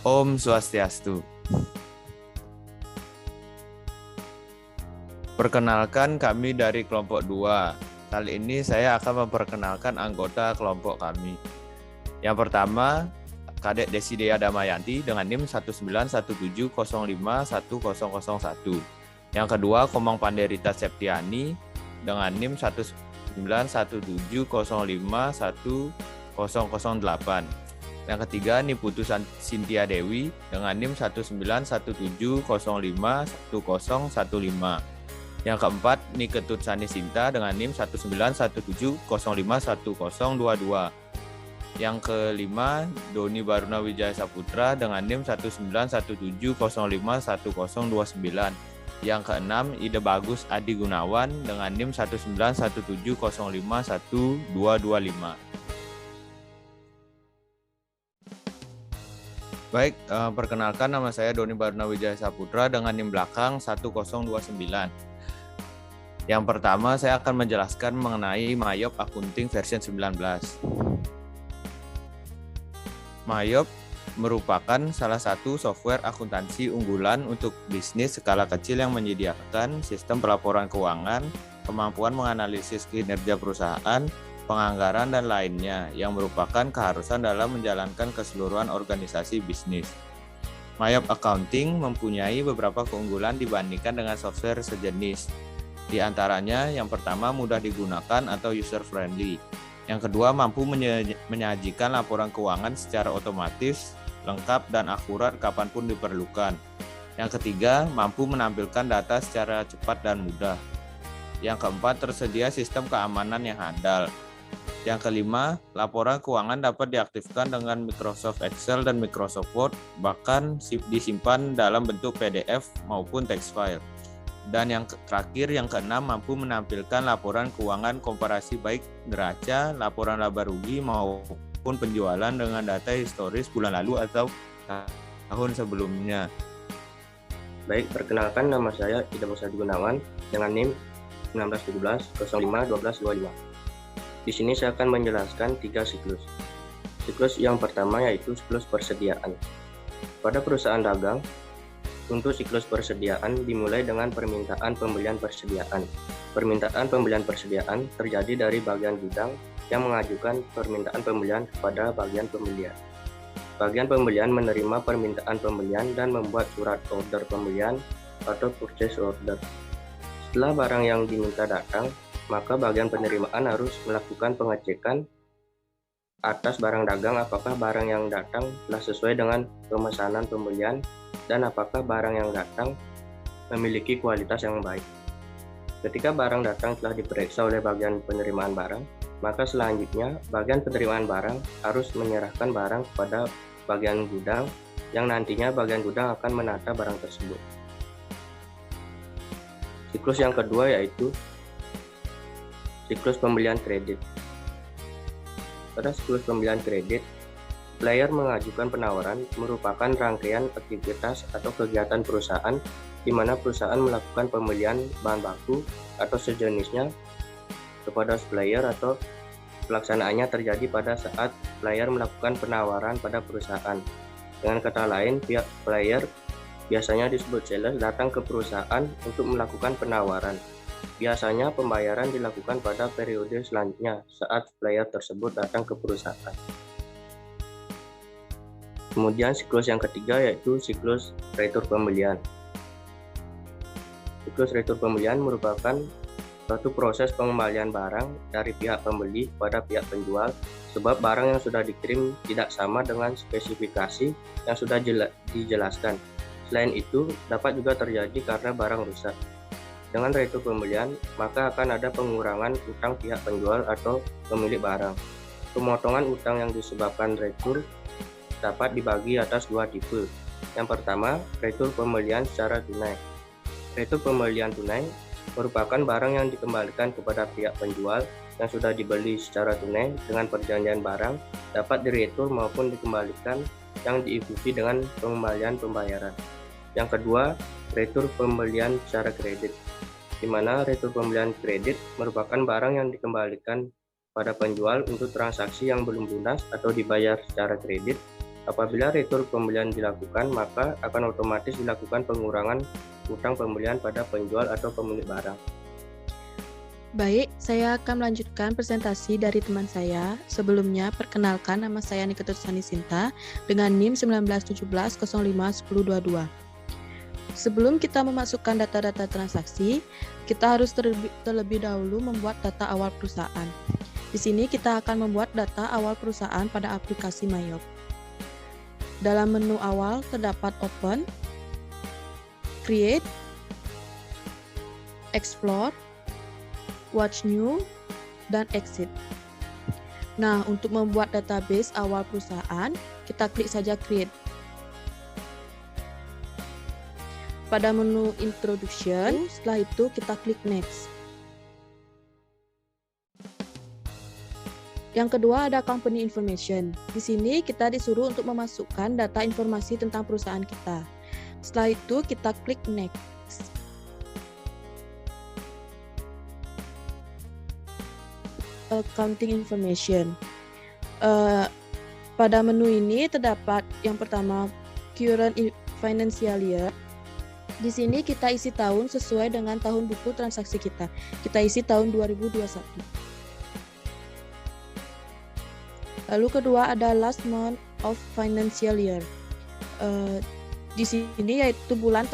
Om Swastiastu. Perkenalkan, kami dari kelompok 2. Kali ini saya akan memperkenalkan anggota kelompok kami. Yang pertama, Kadek Desidea Damayanti dengan NIM 191705101. Yang kedua, Komang Panderita Septiani dengan NIM 19170510008. Yang ketiga, Niputu Sintia Dewi dengan NIM 19170510015. Yang keempat, Niketut Sani Sinta dengan NIM 19170510022. Yang kelima, Doni Baruna Wijaya Saputra dengan NIM 19170510029. Yang keenam, Ide Bagus Adi Gunawan dengan NIM 19170501225. Baik, perkenalkan, nama saya Doni Baruna Wijaya Saputra dengan NIM belakang 1029. Yang pertama, saya akan menjelaskan mengenai Mayop Accounting version 19. Mayop merupakan salah satu software akuntansi unggulan untuk bisnis skala kecil yang menyediakan sistem pelaporan keuangan, kemampuan menganalisis kinerja perusahaan, penganggaran, dan lainnya yang merupakan keharusan dalam menjalankan keseluruhan organisasi bisnis. Mayop Accounting mempunyai beberapa keunggulan dibandingkan dengan software sejenis. Di antaranya, yang pertama, mudah digunakan atau user-friendly. Yang kedua, mampu menyajikan laporan keuangan secara otomatis, lengkap, dan akurat kapanpun diperlukan. Yang ketiga, mampu menampilkan data secara cepat dan mudah. Yang keempat, tersedia sistem keamanan yang handal. Yang kelima, laporan keuangan dapat diaktifkan dengan Microsoft Excel dan Microsoft Word, bahkan disimpan dalam bentuk PDF maupun text file. Dan yang terakhir, yang keenam, mampu menampilkan laporan keuangan komparasi baik neraca, laporan laba rugi maupun penjualan dengan data historis bulan lalu atau tahun sebelumnya. Baik, perkenalkan, nama saya Ida Bagus Adi Gunawan dengan NIM 1917051225. Di sini saya akan menjelaskan 3 siklus. Siklus yang pertama yaitu siklus persediaan. Pada perusahaan dagang, untuk siklus persediaan dimulai dengan permintaan pembelian persediaan. Permintaan pembelian persediaan terjadi dari bagian gudang yang mengajukan permintaan pembelian kepada bagian pembelian. Bagian pembelian menerima permintaan pembelian dan membuat surat order pembelian atau purchase order. Setelah barang yang diminta datang, maka bagian penerimaan harus melakukan pengecekan atas barang dagang apakah barang yang datang telah sesuai dengan pemesanan pembelian dan apakah barang yang datang memiliki kualitas yang baik. Ketika barang datang telah diperiksa oleh bagian penerimaan barang, maka selanjutnya bagian penerimaan barang harus menyerahkan barang kepada bagian gudang yang nantinya bagian gudang akan menata barang tersebut. Siklus yang kedua yaitu siklus pembelian kredit. Pada siklus pembelian kredit, supplier mengajukan penawaran merupakan rangkaian aktivitas atau kegiatan perusahaan di mana perusahaan melakukan pembelian bahan baku atau sejenisnya kepada supplier atau pelaksanaannya terjadi pada saat supplier melakukan penawaran pada perusahaan. Dengan kata lain, pihak supplier, biasanya disebut seller, datang ke perusahaan untuk melakukan penawaran. Biasanya pembayaran dilakukan pada periode selanjutnya saat supplier tersebut datang ke perusahaan. Kemudian siklus yang ketiga yaitu siklus retur pembelian. Siklus retur pembelian merupakan suatu proses pengembalian barang dari pihak pembeli kepada pihak penjual sebab barang yang sudah dikirim tidak sama dengan spesifikasi yang sudah dijelaskan. Selain itu, dapat juga terjadi karena barang rusak. Dengan retur pembelian, maka akan ada pengurangan utang pihak penjual atau pemilik barang. Pemotongan utang yang disebabkan retur dapat dibagi atas 2 tipe. Yang pertama, retur pembelian secara tunai. Retur pembelian tunai merupakan barang yang dikembalikan kepada pihak penjual yang sudah dibeli secara tunai dengan perjanjian barang dapat diretur maupun dikembalikan yang diikuti dengan pengembalian pembayaran. Yang kedua, retur pembelian secara kredit, di mana retur pembelian kredit merupakan barang yang dikembalikan pada penjual untuk transaksi yang belum lunas atau dibayar secara kredit Apabila retur pembelian dilakukan, maka akan otomatis dilakukan pengurangan utang pembelian pada penjual atau pemilik barang. Baik, saya akan melanjutkan presentasi dari teman saya. Sebelumnya, perkenalkan nama saya Niketut Sani Sinta dengan NIM 1917051022. Sebelum kita memasukkan data-data transaksi, kita harus terlebih dahulu membuat data awal perusahaan. Di sini kita akan membuat data awal perusahaan pada aplikasi Mayop. Dalam menu awal terdapat Open, Create, Explore, Watch New, dan Exit. Nah, untuk membuat database awal perusahaan, kita klik saja Create. Pada menu Introduction, setelah itu kita klik Next. Yang kedua ada Company Information. Di sini kita disuruh untuk memasukkan data informasi tentang perusahaan kita. Setelah itu kita klik Next. Accounting Information. Pada menu ini terdapat yang pertama Current Financial Year. Di sini kita isi tahun sesuai dengan tahun buku transaksi kita. Kita isi tahun 2021. Lalu kedua ada Last Month of Financial Year. Di sini yaitu bulan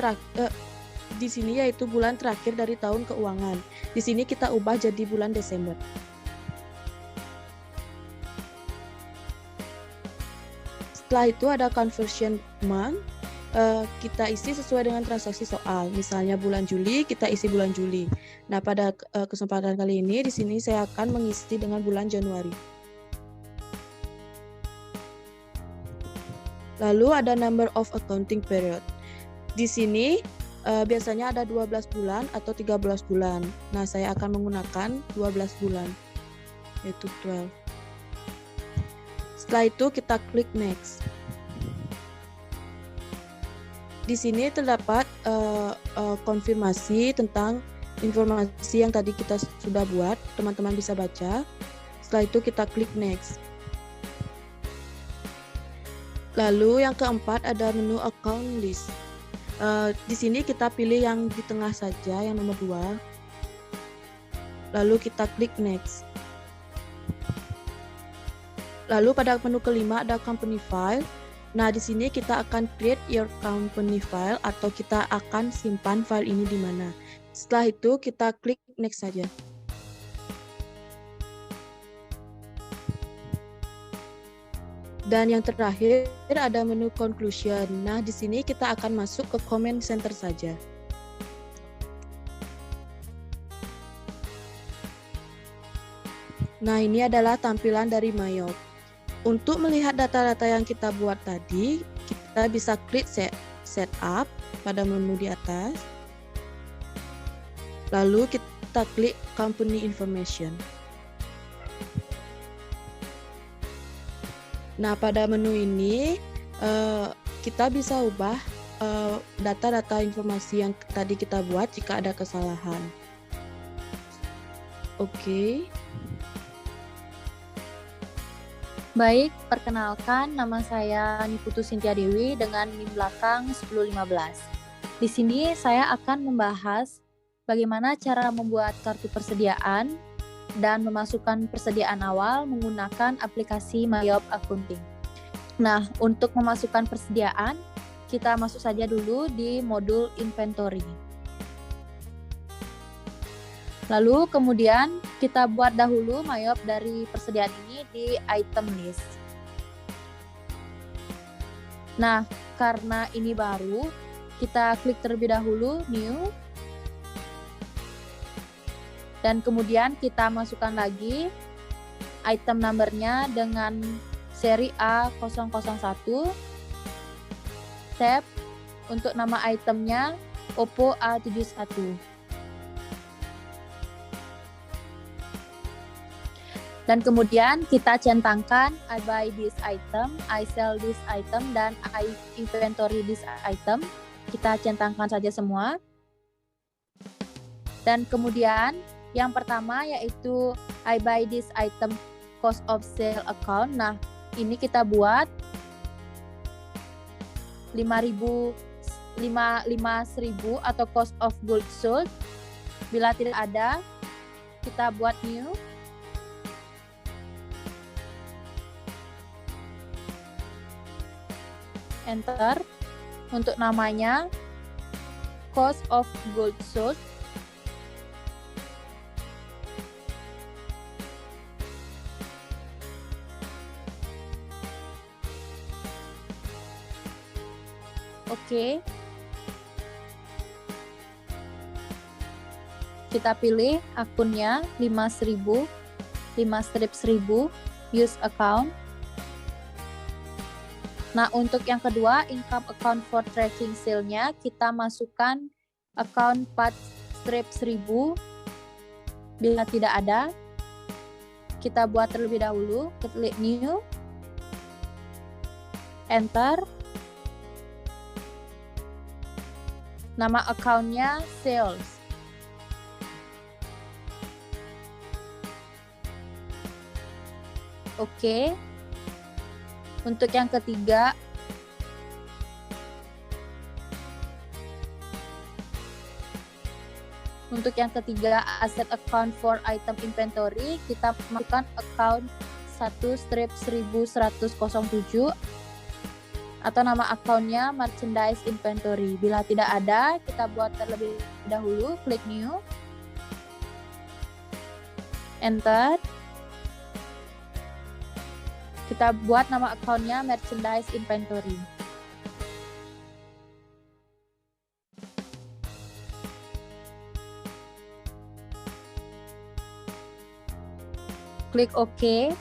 terakhir dari tahun keuangan. Di sini kita ubah jadi bulan Desember. Setelah itu ada Conversion Month. Kita isi sesuai dengan transaksi soal. Misalnya bulan Juli, kita isi bulan Juli. Nah, pada kesempatan kali ini di sini saya akan mengisi dengan bulan Januari. Lalu ada Number of Accounting Period. Di sini biasanya ada 12 bulan atau 13 bulan. Nah, saya akan menggunakan 12 bulan, yaitu 12. Setelah itu kita klik Next. Di sini terdapat konfirmasi tentang informasi yang tadi kita sudah buat. Teman-teman bisa baca. Setelah itu kita klik Next. Lalu yang keempat ada menu Account List. Di sini kita pilih yang di tengah saja, yang nomor 2. Lalu kita klik Next. Lalu pada menu kelima ada Company File. Nah, di sini kita akan create your company file atau kita akan simpan file ini di mana. Setelah itu kita klik Next saja. Dan yang terakhir ada menu Conclusion. Nah, di sini kita akan masuk ke Comment Center saja. Nah, ini adalah tampilan dari Mayop. Untuk melihat data-data yang kita buat tadi, kita bisa klik Setup pada menu di atas. Lalu kita klik Company Information. Nah, pada menu ini kita bisa ubah data-data informasi yang tadi kita buat jika ada kesalahan. Oke. Baik, perkenalkan nama saya Niputu Sintia Dewi dengan NIM belakang 1015. Di sini saya akan membahas bagaimana cara membuat kartu persediaan dan memasukkan persediaan awal menggunakan aplikasi Mayop Accounting. Nah, untuk memasukkan persediaan, kita masuk saja dulu di modul inventory. Lalu kemudian kita buat dahulu Mayop dari persediaan ini di item list. Nah, karena ini baru, kita klik terlebih dahulu new. Dan kemudian kita masukkan lagi item numbernya dengan seri A001. Tab untuk nama itemnya Oppo A71. Dan kemudian kita centangkan I buy this item, I sell this item, dan I inventory this item. Kita centangkan saja semua. Dan kemudian yang pertama yaitu I buy this item cost of sale account. Nah, ini kita buat 5.000 atau cost of goods sold. Bila tidak ada, kita buat new. Enter. Untuk namanya cost of goods sold. Oke. Kita pilih akunnya 5.000, 5/1000, use account. Nah, untuk yang kedua, income account for tracking sale-nya, kita masukkan account 4/1000. Bila tidak ada, kita buat terlebih dahulu, klik new, enter. Nama account-nya sales. Oke. Untuk yang ketiga, asset account for item inventory, kita masukkan account 1/1107 atau nama akunnya merchandise inventory. Bila tidak ada, kita buat terlebih dahulu, klik new, enter. Kita buat nama akunnya merchandise inventory. Klik OK.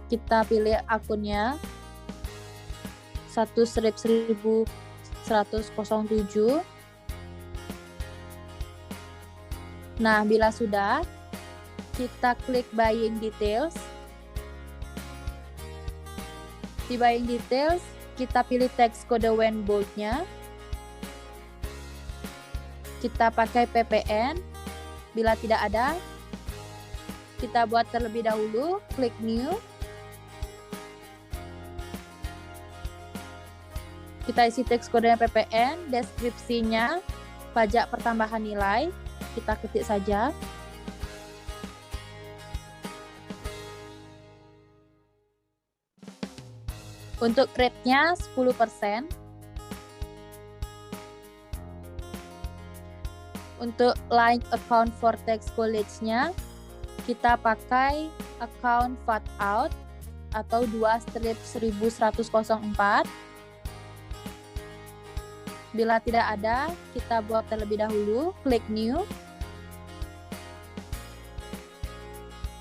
Kita pilih akunnya 1/1107. Nah, bila sudah, kita klik buying details. Di buying details, kita pilih teks kode when bold-nya. Kita pakai PPN. Bila tidak ada, kita buat terlebih dahulu, klik new. Kita isi teks kodenya PPN, deskripsinya pajak pertambahan nilai. Kita ketik saja. Untuk rate-nya 10%. Untuk line account for tax college-nya, kita pakai account VAT out atau 2/1104. Bila tidak ada, kita buat terlebih dahulu, klik new.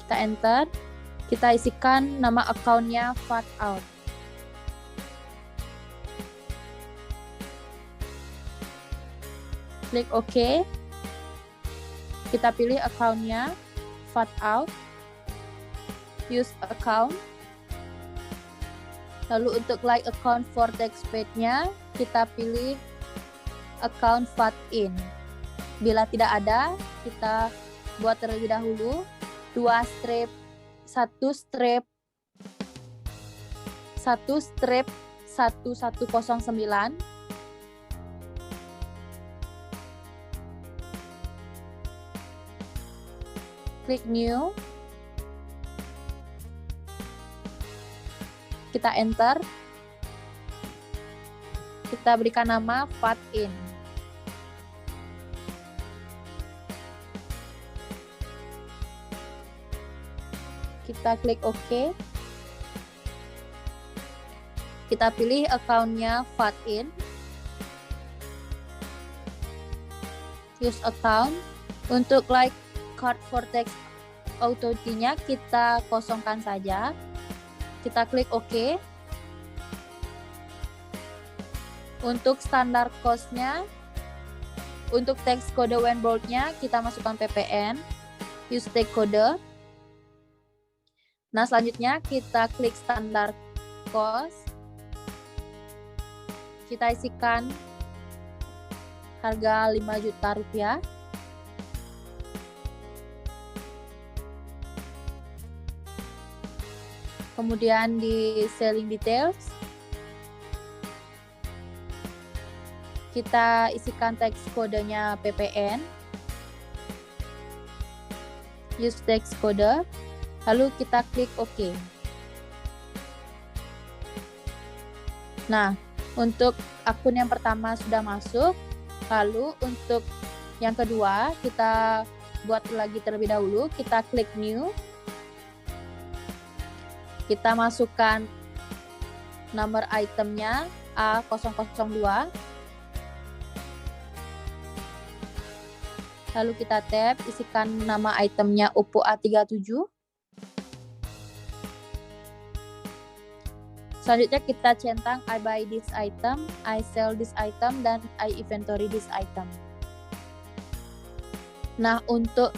Kita enter. Kita isikan nama akunnya VAT out. Klik OK. Kita pilih akunnya VAT out. Use account. Lalu untuk like account for tax paid-nya, kita pilih account VAT in. Bila tidak ada, kita buat terlebih dahulu 1/1109. Klik new. Kita enter. Kita berikan nama VAT in. Kita klik OK. Kita pilih akunnya VAT in. Use account. Untuk like card for tax authority-nya kita kosongkan saja. Kita klik OK. Untuk standar cost-nya, untuk teks kode when bold-nya kita masukkan PPN. Use tag kode. Nah, selanjutnya kita klik standar cost. Kita isikan harga 5 juta rupiah. Kemudian di selling details, kita isikan teks kodenya PPN, use text kode, lalu kita klik OK. Nah, untuk akun yang pertama sudah masuk, lalu untuk yang kedua kita buat lagi terlebih dahulu, kita klik new, kita masukkan nomor itemnya A002, lalu kita tab, isikan nama itemnya Oppo A37. Selanjutnya kita centang I buy this item, I sell this item, dan I inventory this item. Nah, untuk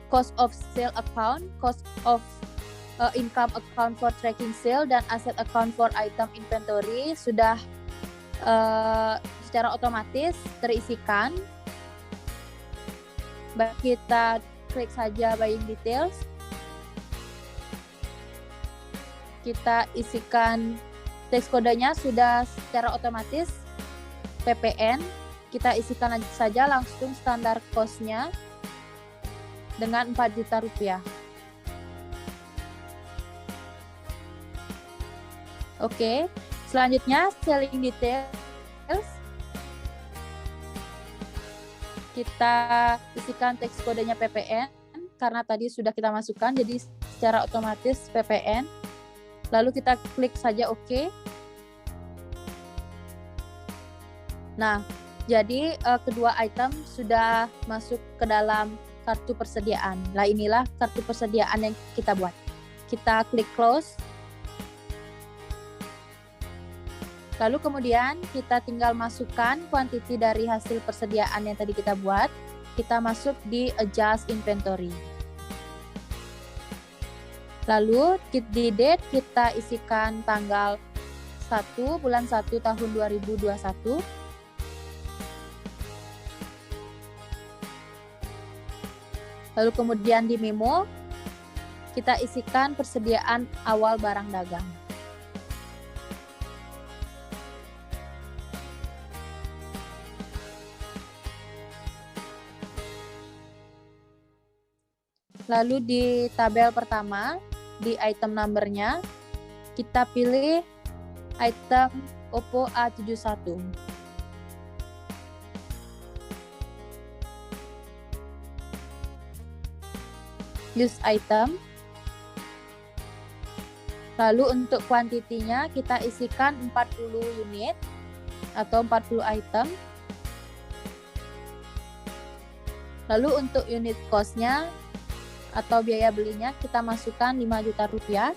cost of sale account, cost of income account for tracking sale, dan asset account for item inventory sudah secara otomatis terisikan. Baik, kita klik saja buying details. Kita isikan teks kodenya sudah secara otomatis PPN. Kita isikan saja langsung standar cost-nya dengan 4 juta rupiah. Oke, selanjutnya selling details. Kita isikan teks kodenya PPN karena tadi sudah kita masukkan, jadi secara otomatis PPN. Lalu kita klik saja OK. Nah, jadi kedua item sudah masuk ke dalam kartu persediaan. Nah, inilah kartu persediaan yang kita buat. Kita klik close. Lalu kemudian kita tinggal masukkan quantity dari hasil persediaan yang tadi kita buat. Kita masuk di adjust inventory. Lalu di date kita isikan tanggal 1 bulan 1 tahun 2021. Lalu kemudian di memo kita isikan persediaan awal barang dagang. Lalu di tabel pertama, di item number-nya, kita pilih item Oppo A71. Use item. Lalu untuk kuantitinya kita isikan 40 unit atau 40 item. Lalu untuk unit cost-nya atau biaya belinya kita masukkan 5 juta rupiah.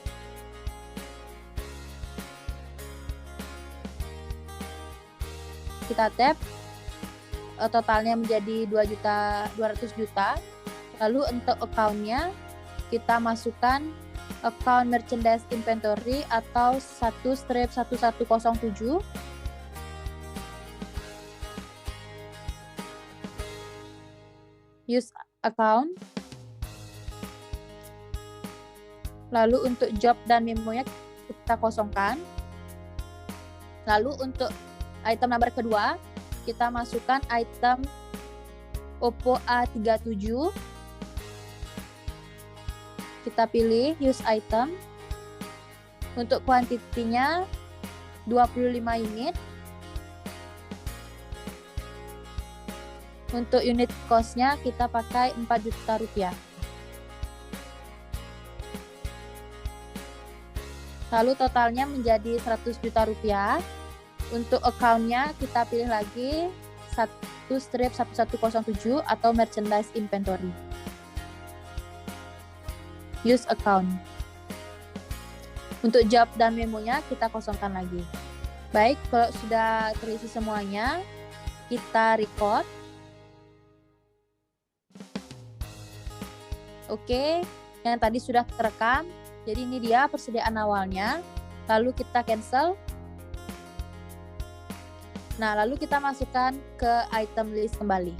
Kita tab, totalnya menjadi 200 juta. Lalu untuk account-nya kita masukkan account merchandise inventory atau 1/1107. Use account. Lalu untuk job dan memonya kita kosongkan. Lalu untuk item number kedua, kita masukkan item Oppo A37. Kita pilih use item. Untuk kuantitinya 25 unit. Untuk unit cost-nya kita pakai 4 juta rupiah. Lalu totalnya menjadi 100 juta rupiah. Untuk account-nya kita pilih lagi 1/1107 atau merchandise inventory. Use account. Untuk job dan memonya kita kosongkan lagi. Baik, kalau sudah terisi semuanya, kita record. Oke, yang tadi sudah terekam. Jadi ini dia persediaan awalnya. Lalu kita cancel. Nah, lalu kita masukkan ke item list kembali.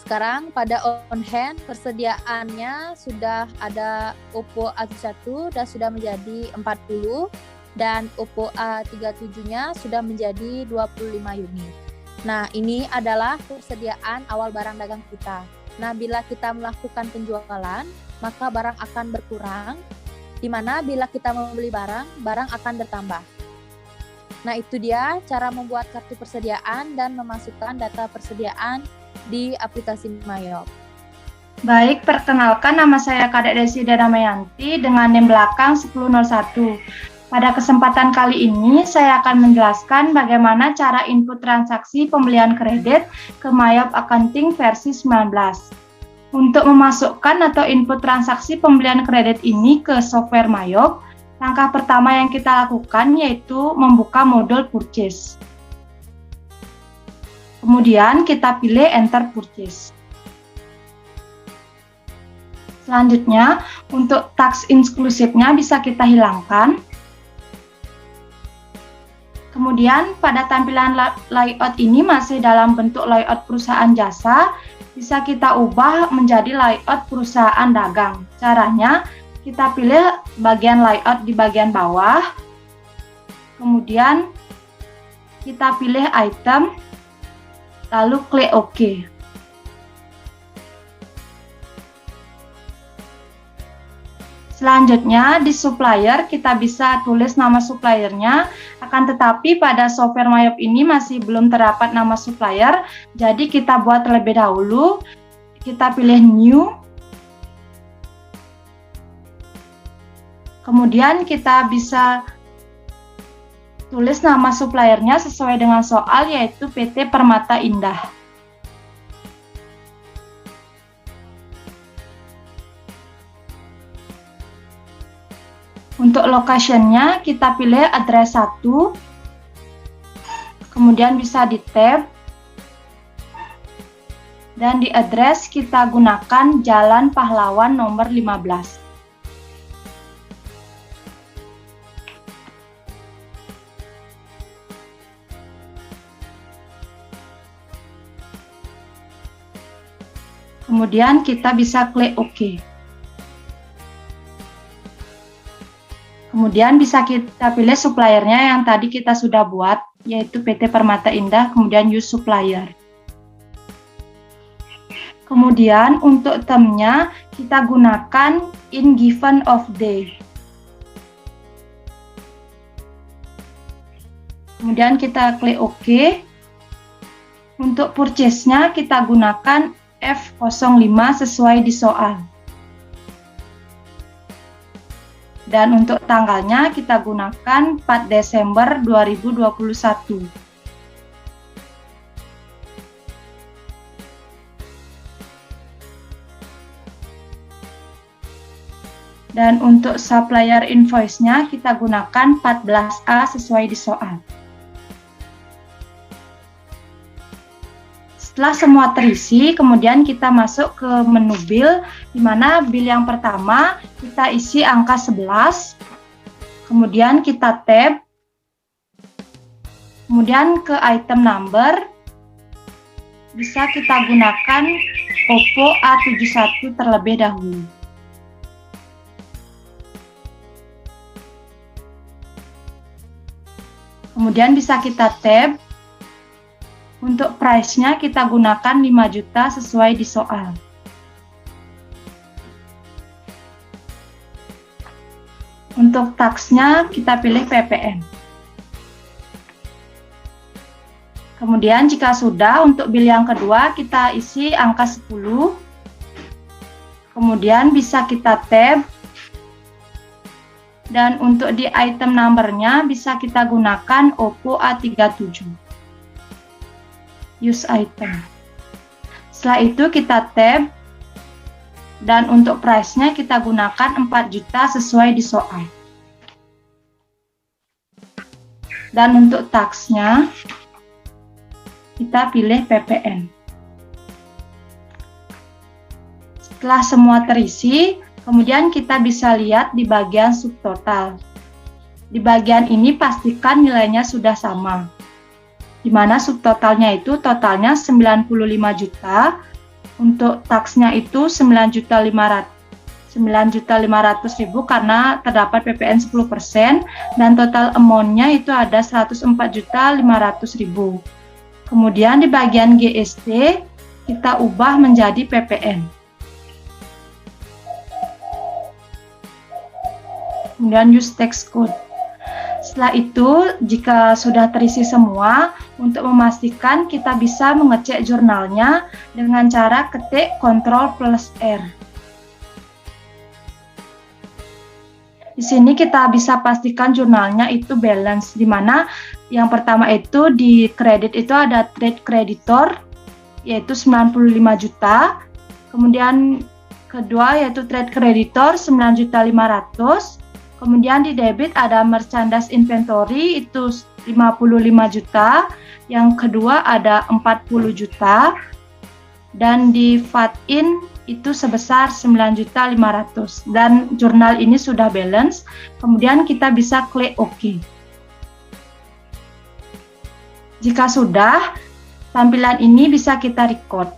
sekarang pada on hand persediaannya sudah ada Oppo A1 dan sudah menjadi 40 dan Oppo A37-nya sudah menjadi 25 unit. Nah, ini adalah persediaan awal barang dagang kita. Nah, bila kita melakukan penjualan, maka barang akan berkurang, di mana bila kita membeli barang, barang akan bertambah. Nah, itu dia cara membuat kartu persediaan dan memasukkan data persediaan di aplikasi Mayop. Baik, perkenalkan nama saya Kadek Desi Damayanti dengan NIM belakang 1001. Pada kesempatan kali ini, saya akan menjelaskan bagaimana cara input transaksi pembelian kredit ke Mayop Accounting versi 19. Untuk memasukkan atau input transaksi pembelian kredit ini ke software Mayop, langkah pertama yang kita lakukan yaitu membuka modul purchase. Kemudian kita pilih enter purchase. Selanjutnya, untuk tax inclusive-nya bisa kita hilangkan. Kemudian pada tampilan layout ini masih dalam bentuk layout perusahaan jasa, bisa kita ubah menjadi layout perusahaan dagang. Caranya, kita pilih bagian layout di bagian bawah, kemudian kita pilih item, lalu klik OK. Selanjutnya di supplier kita bisa tulis nama suppliernya, akan tetapi pada software Mayop ini masih belum terdapat nama supplier, jadi kita buat terlebih dahulu. Kita pilih new, kemudian kita bisa tulis nama suppliernya sesuai dengan soal, yaitu PT Permata Indah. Untuk location-nya kita pilih address 1, kemudian bisa di tab, dan di address kita gunakan Jalan Pahlawan nomor 15. Kemudian kita bisa klik OK. Kemudian bisa kita pilih suppliernya yang tadi kita sudah buat, yaitu PT Permata Indah, kemudian use supplier. Kemudian untuk termnya kita gunakan in given of day. Kemudian kita klik OK. Untuk purchase-nya kita gunakan F05 sesuai di soal. Dan untuk tanggalnya kita gunakan 4 Desember 2021. Dan untuk supplier invoice-nya kita gunakan 14A sesuai di soal. Setelah semua terisi, kemudian kita masuk ke menu bill, di mana bill yang pertama kita isi angka 11, kemudian kita tab, kemudian ke item number, bisa kita gunakan Oppo A71 terlebih dahulu. Kemudian bisa kita tab. Untuk price-nya kita gunakan 5 juta sesuai di soal. Untuk tax-nya kita pilih PPN. Kemudian jika sudah, untuk bill yang kedua kita isi angka 10. Kemudian bisa kita tab. Dan untuk di item number-nya bisa kita gunakan Oppo A37. Use item. Setelah itu kita tab, dan untuk price-nya kita gunakan 4 juta sesuai di soal. Dan untuk tax-nya kita pilih PPN. Setelah semua terisi, kemudian kita bisa lihat di bagian subtotal. Di bagian ini pastikan nilainya sudah sama, di mana subtotalnya itu totalnya 95 juta, Untuk taksnya itu 9.500.000 karena terdapat PPN 10% dan total amount-nya itu ada 104.500.000. Kemudian di bagian GST kita ubah menjadi PPN. Kemudian use tax code. Setelah itu, jika sudah terisi semua, untuk memastikan kita bisa mengecek jurnalnya dengan cara ketik Ctrl+R. Di sini kita bisa pastikan jurnalnya itu balance, di mana yang pertama itu di kredit itu ada trade creditor, yaitu 95 juta. Kemudian kedua yaitu trade creditor 9.500.000. Kemudian di debit ada merchandise inventory itu 55 juta. Yang kedua ada 40 juta. Dan di VAT-in itu sebesar 9.500.000. Dan jurnal ini sudah balance. Kemudian kita bisa klik OK. Jika sudah, tampilan ini bisa kita record.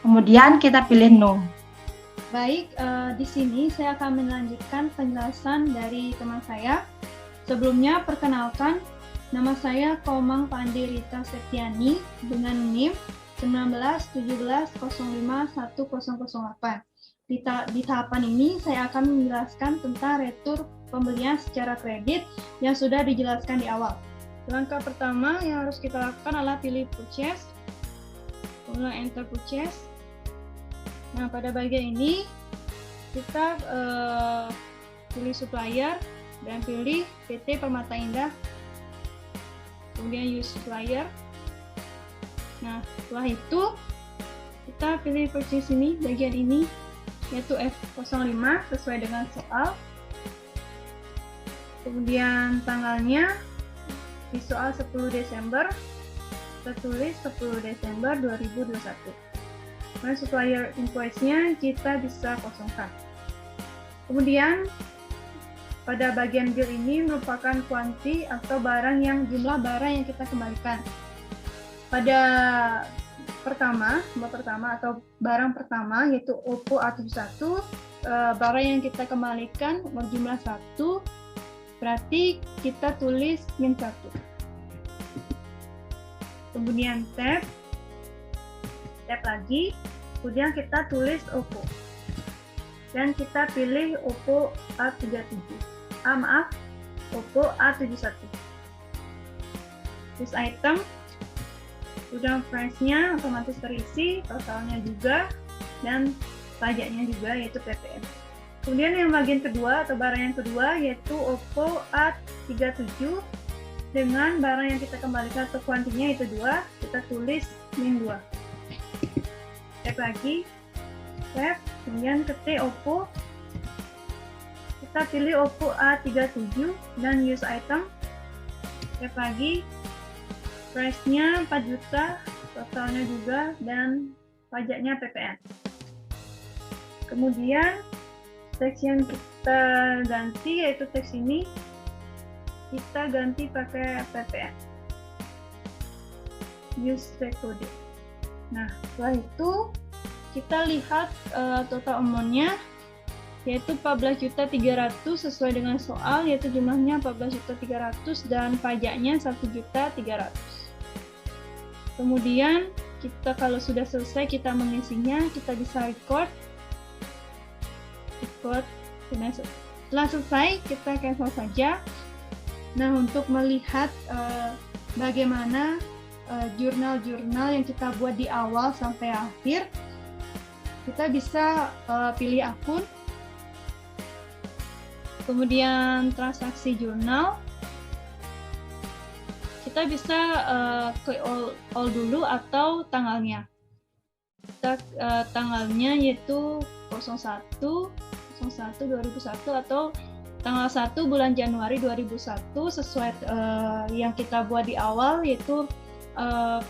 Kemudian kita pilih No. Baik, di sini saya akan melanjutkan penjelasan dari teman saya. Sebelumnya, perkenalkan, nama saya Komang Pandi Rita Septiani dengan NIM 1917051008. Di tahapan ini, saya akan menjelaskan tentang retur pembelian secara kredit yang sudah dijelaskan di awal. Langkah pertama yang harus kita lakukan adalah pilih purchase, kemudian enter purchase. Nah, pada bagian ini kita pilih supplier dan pilih PT Permata Indah, kemudian use supplier. Nah, setelah itu kita pilih purchase ini, bagian ini yaitu F05 sesuai dengan soal. Kemudian tanggalnya di soal 10 Desember, kita tulis 10 Desember 2021. Nah, supplier invoice-nya kita bisa kosongkan. Kemudian pada bagian bill ini merupakan kuanti atau jumlah barang yang kita kembalikan. Pada barang pertama yaitu Oppo A71, barang yang kita kembalikan berjumlah 1, berarti kita tulis -1. Kemudian tab lagi, kemudian kita tulis Oppo dan kita pilih Oppo Oppo A71. This item, kemudian price-nya otomatis terisi, totalnya juga, dan pajaknya juga yaitu PPN. Kemudian yang bagian kedua atau barang yang kedua yaitu Oppo A37 dengan barang yang kita kembalikan atau kuantinya itu 2, kita tulis -2. Tab lagi, tab, kemudian ketik Oppo, kita pilih Oppo A37 dan use item, tab lagi, price-nya 4 juta, totalnya juga, dan pajaknya PPN. Kemudian teks yang kita ganti yaitu teks ini, kita ganti pakai PPN, use tax code. Nah, setelah itu kita lihat total amount-nya yaitu 14.300.000 sesuai dengan soal, yaitu jumlahnya 14.300.000 dan pajaknya 1.300.000. Kemudian kita kalau sudah selesai kita mengisinya, kita bisa record. Setelah selesai kita cancel saja. Nah, untuk melihat bagaimana jurnal-jurnal yang kita buat di awal sampai akhir, kita bisa pilih akun, kemudian transaksi jurnal, kita bisa klik all dulu atau tanggalnya. Tanggalnya yaitu 01/01/2001 atau tanggal 1 bulan Januari 2001 sesuai yang kita buat di awal, yaitu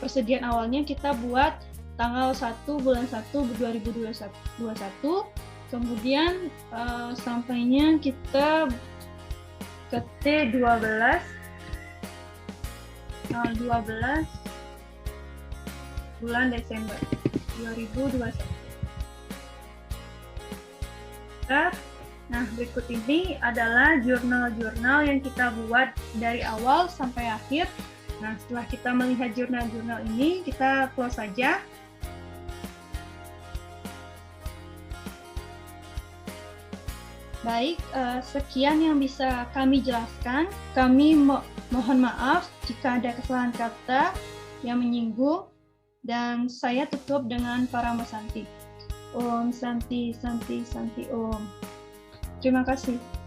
persediaan awalnya kita buat tanggal 1 bulan 1 2021. Kemudian sampainya kita ke T12 tanggal 12 bulan Desember 2021. Nah, berikut ini adalah jurnal-jurnal yang kita buat dari awal sampai akhir. Nah, setelah kita melihat jurnal-jurnal ini, kita close saja. Baik, sekian yang bisa kami jelaskan. Kami mohon maaf jika ada kesalahan kata yang menyinggung, dan saya tutup dengan Parama Santi. Om Santi Santi Santi Om. Terima kasih.